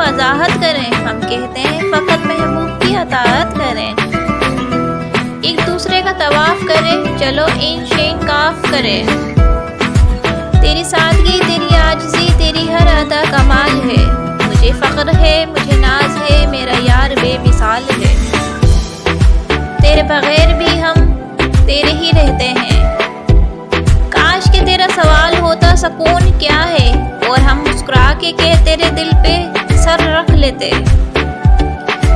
वजाहत करें। हम कहते हैं फ़कत महबूब की अताअत करें। एक दूसरे का तवाफ़ करें, चलो इन शेन काफ करें। तेरी सादगी, तेरी आजिज़ी, तेरी हर अदा कमाल है। मुझे फ़ख्र है, मुझे नाज है, मेरा यार बेमिसाल है। तेरे बग़ैर भी हम तेरे ही रहते हैं। काश के तेरा सवाल होता सुकून क्या है, और हम मुस्कुरा के तेरे दिल पे सर रख लेते।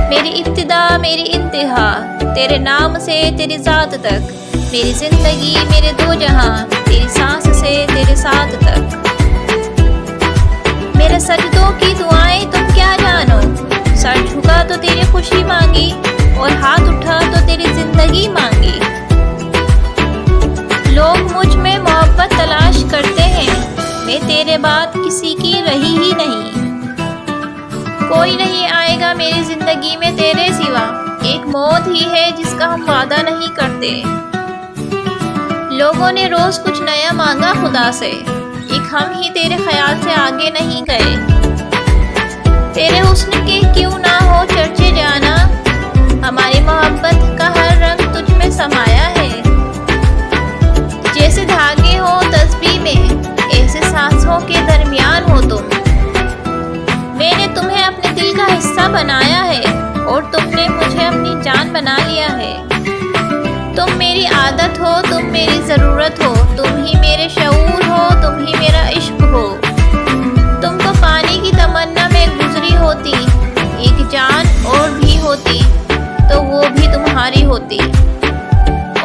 मेरी इब्तिदा मेरी इंतहा, तेरे नाम से तेरी ज़ात तक। मेरी ज़िंदगी मेरे दो जहां, तेरी सांस से तेरे साथ तक। मेरे सजदों की दुआएं तुम क्या जानो। सर झुका तो तेरी खुशी मांगी, और हाथ उठा तो तेरी ज़िंदगी मांगी। लोग मुझ में मोहब्बत तलाश करते हैं, मैं तेरे बाद किसी की रही ही नहीं। कोई नहीं आएगा मेरी ज़िंदगी में तेरे सिवा, एक मौत ही है जिसका हम वादा नहीं करते। लोगों ने रोज़ कुछ नया मांगा खुदा से, एक हम ही तेरे ख्याल से आगे नहीं गए। तेरे हुस्न के क्यों ना हो चर्चे जाना, हमारी मोहब्बत का हर रंग तुझ में समाया है। जैसे धागे हो तस्बीह में, ऐसे सांसों के दरमियान हो तुम। मैंने तुम्हें अपने दिल का हिस्सा बनाया है, और तुमने मुझे अपनी जान बना लिया है। तुम मेरी आदत हो, तुम मेरी ज़रूरत हो, तुम ही मेरे शऊर हो, तुम ही मेरा इश्क हो। तुमको पाने की तमन्ना में गुजरी होती, एक जान और भी होती तो वो भी तुम्हारी होती।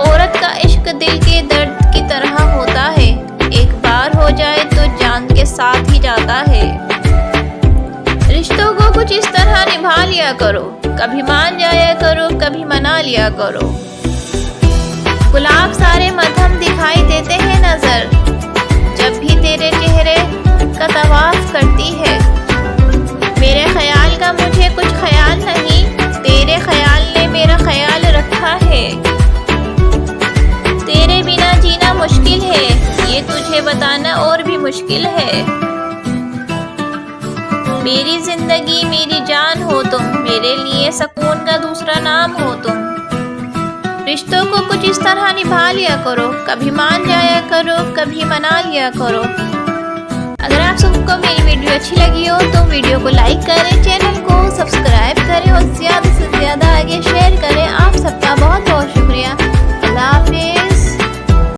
औरत का इश्क दिल के दर्द की तरह होता है, एक बार हो जाए तो जान के साथ ही जाता है। रिश्तों को कुछ इस तरह निभा लिया करो, कभी मान जाया करो, कभी मना लिया करो। गुलाब सारे मध्यम दिखाई देते हैं नजर, जब भी तेरे चेहरे का तवाफ करती है। मेरे ख्याल का मुझे कुछ ख्याल नहीं, तेरे ख्याल ने मेरा ख्याल रखा है। तेरे बिना जीना मुश्किल है, ये तुझे बताना और भी मुश्किल है। मेरी ज़िंदगी मेरी जान हो तुम, मेरे लिए सुकून का दूसरा नाम हो तुम। रिश्तों को कुछ इस तरह निभा लिया करो, कभी मान जाया करो, कभी मना लिया करो। अगर आप सबको मेरी वीडियो अच्छी लगी हो तो वीडियो को लाइक